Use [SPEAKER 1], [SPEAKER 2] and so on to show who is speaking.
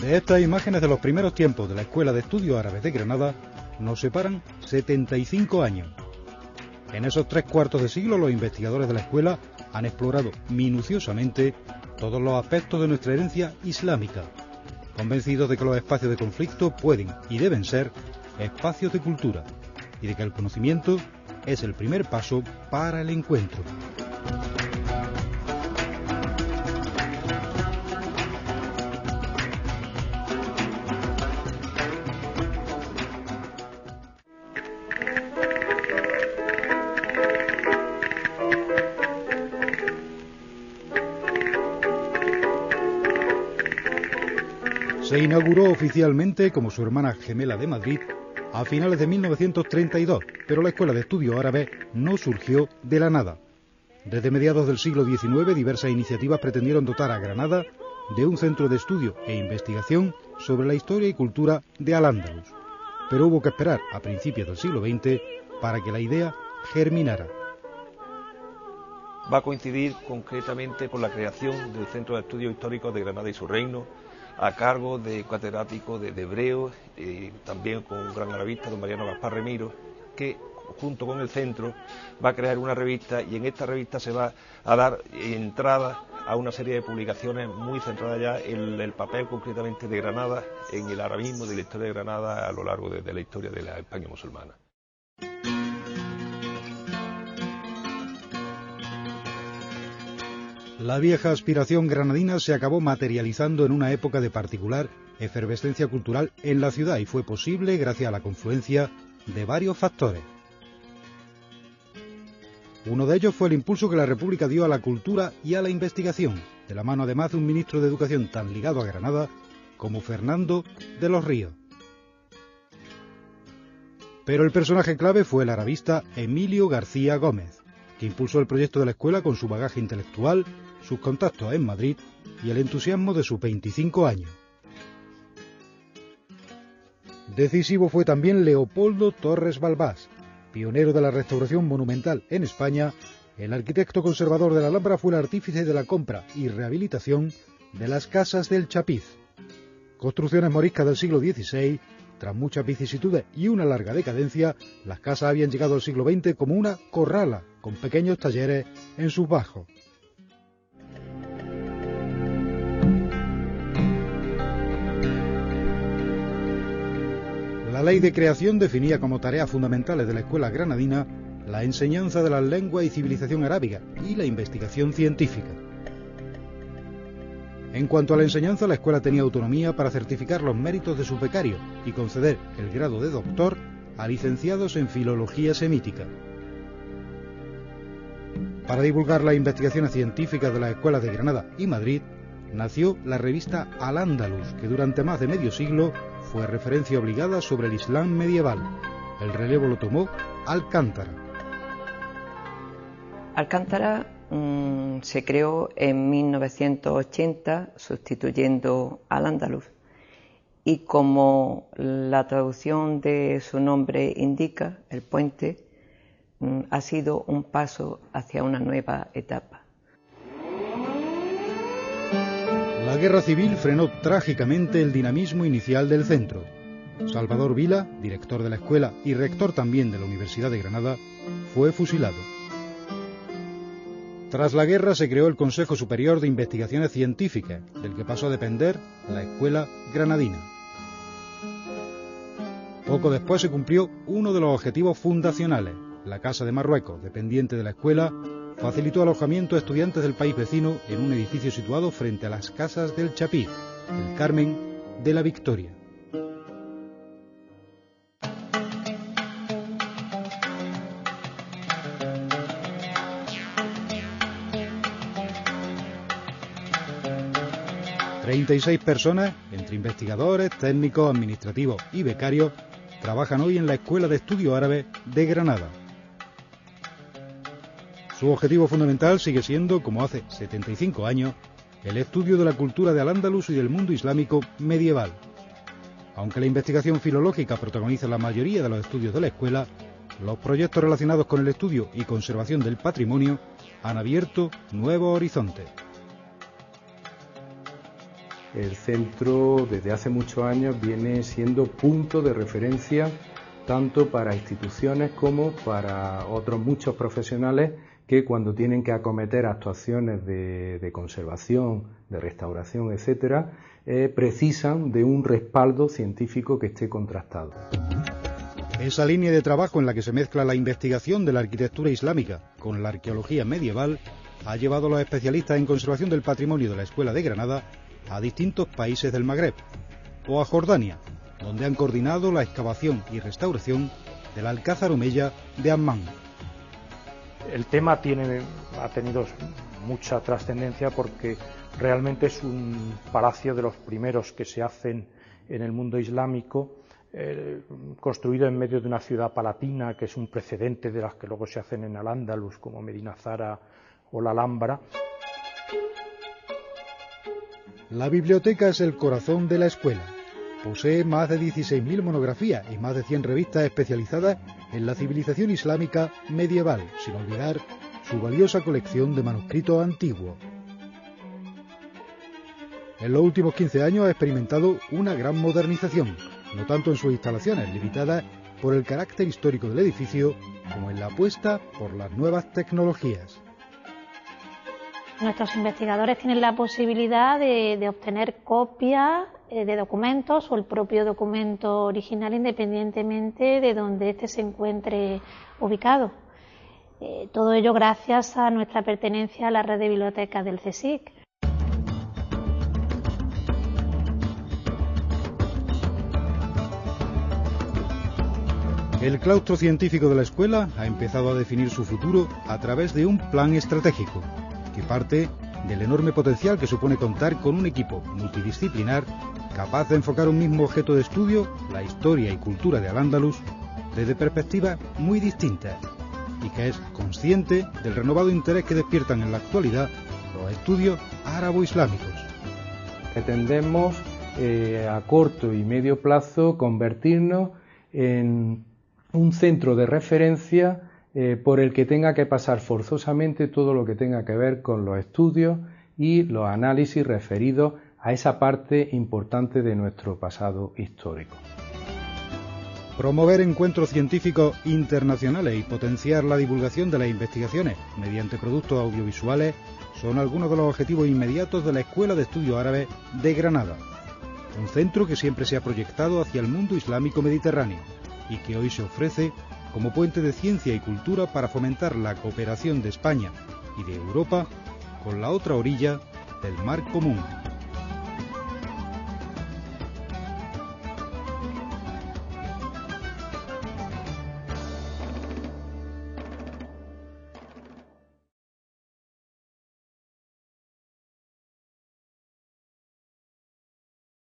[SPEAKER 1] De estas imágenes de los primeros tiempos de la Escuela de Estudios Árabes de Granada nos separan 75 años. En esos 3/4 de siglo los investigadores de la escuela han explorado minuciosamente todos los aspectos de nuestra herencia islámica, convencidos de que los espacios de conflicto pueden y deben ser espacios de cultura y de que el conocimiento es el primer paso para el encuentro. Se inauguró oficialmente como su hermana gemela de Madrid a finales de 1932, pero la Escuela de Estudios Árabes no surgió de la nada. Desde mediados del siglo XIX, diversas iniciativas pretendieron dotar a Granada de un centro de estudio e investigación sobre la historia y cultura de Al-Ándalus, pero hubo que esperar a principios del siglo XX para que la idea germinara.
[SPEAKER 2] Va a coincidir concretamente con la creación del Centro de Estudios Históricos de Granada y su Reino, a cargo de catedrático de hebreo, también con un gran arabista, don Mariano Gaspar Remiro, que junto con el centro va a crear una revista, y en esta revista se va a dar entrada a una serie de publicaciones muy centradas ya en el papel concretamente de Granada, en el arabismo de la historia de Granada a lo largo de la historia de la España musulmana.
[SPEAKER 1] La vieja aspiración granadina se acabó materializando en una época de particular efervescencia cultural en la ciudad y fue posible gracias a la confluencia de varios factores. Uno de ellos fue el impulso que la República dio a la cultura y a la investigación, de la mano además de un ministro de Educación tan ligado a Granada como Fernando de los Ríos. Pero el personaje clave fue el arabista Emilio García Gómez, que impulsó el proyecto de la escuela con su bagaje intelectual, sus contactos en Madrid y el entusiasmo de sus 25 años. Decisivo fue también Leopoldo Torres Balbás, pionero de la restauración monumental en España. El arquitecto conservador de la Alhambra fue el artífice de la compra y rehabilitación de las casas del Chapiz. Construcciones moriscas del siglo XVI, tras muchas vicisitudes y una larga decadencia, las casas habían llegado al siglo XX como una corrala, con pequeños talleres en sus bajos. La ley de creación definía como tareas fundamentales de la escuela granadina la enseñanza de las lenguas y civilización arábiga y la investigación científica. En cuanto a la enseñanza, la escuela tenía autonomía para certificar los méritos de sus becarios y conceder el grado de doctor a licenciados en filología semítica. Para divulgar las investigaciones científicas de las escuelas de Granada y Madrid, nació la revista Al-Ándalus, que durante más de medio siglo fue referencia obligada sobre el Islam medieval. El relevo lo tomó Alcántara.
[SPEAKER 3] Alcántara se creó en 1980 sustituyendo Al-Ándalus, y como la traducción de su nombre indica, el puente, ha sido un paso hacia una nueva etapa.
[SPEAKER 1] La guerra civil frenó trágicamente el dinamismo inicial del centro. Salvador Vila, director de la escuela y rector también de la Universidad de Granada, fue fusilado. Tras la guerra se creó el Consejo Superior de Investigaciones Científicas, del que pasó a depender la Escuela Granadina. Poco después se cumplió uno de los objetivos fundacionales. La Casa de Marruecos, dependiente de la escuela, facilitó alojamiento a estudiantes del país vecino en un edificio situado frente a las casas del Chapiz, el Carmen de la Victoria. ...36 personas, entre investigadores, técnicos, administrativos y becarios... trabajan hoy en la Escuela de Estudios Árabes de Granada. Su objetivo fundamental sigue siendo, como hace 75 años, el estudio de la cultura de Al-Ándalus y del mundo islámico medieval. Aunque la investigación filológica protagoniza la mayoría de los estudios de la escuela, los proyectos relacionados con el estudio y conservación del patrimonio han abierto nuevos horizontes.
[SPEAKER 4] el centro desde hace muchos años viene siendo punto de referencia tanto para instituciones como para otros muchos profesionales que cuando tienen que acometer actuaciones de conservación, de restauración, etcétera, precisan de un respaldo científico que esté contrastado.
[SPEAKER 1] Esa línea de trabajo en la que se mezcla la investigación de la arquitectura islámica con la arqueología medieval ha llevado a los especialistas en conservación del patrimonio de la Escuela de Granada a distintos países del Magreb o a Jordania, donde han coordinado la excavación y restauración del Alcázar Omeya de Ammán.
[SPEAKER 5] El tema ha tenido mucha trascendencia porque realmente es un palacio de los primeros que se hacen en el mundo islámico, construido en medio de una ciudad palatina, que es un precedente de las que luego se hacen en Al-Ándalus, como Medina Zara o la Alhambra.
[SPEAKER 1] La biblioteca es el corazón de la escuela. Posee más de 16.000 monografías y más de 100 revistas especializadas en la civilización islámica medieval, sin olvidar su valiosa colección de manuscritos antiguos. En los últimos 15 años ha experimentado una gran modernización, no tanto en sus instalaciones, limitadas por el carácter histórico del edificio, como en la apuesta por las nuevas tecnologías.
[SPEAKER 6] Nuestros investigadores tienen la posibilidad de obtener copias de documentos o el propio documento original independientemente de donde éste se encuentre ubicado. Todo ello gracias a nuestra pertenencia a la red de bibliotecas del CSIC.
[SPEAKER 1] El claustro científico de la escuela ha empezado a definir su futuro a través de un plan estratégico, que parte del enorme potencial que supone contar con un equipo multidisciplinar capaz de enfocar un mismo objeto de estudio, la historia y cultura de Al-Ándalus, desde perspectivas muy distintas, y que es consciente del renovado interés que despiertan en la actualidad los estudios árabo-islámicos.
[SPEAKER 4] Pretendemos a corto y medio plazo convertirnos en un centro de referencia por el que tenga que pasar forzosamente todo lo que tenga que ver con los estudios y los análisis referidos a esa parte importante de nuestro pasado histórico.
[SPEAKER 1] Promover encuentros científicos internacionales y potenciar la divulgación de las investigaciones mediante productos audiovisuales son algunos de los objetivos inmediatos de la Escuela de Estudios Árabes de Granada, un centro que siempre se ha proyectado hacia el mundo islámico mediterráneo y que hoy se ofrece como puente de ciencia y cultura para fomentar la cooperación de España y de Europa con la otra orilla del Mar Común.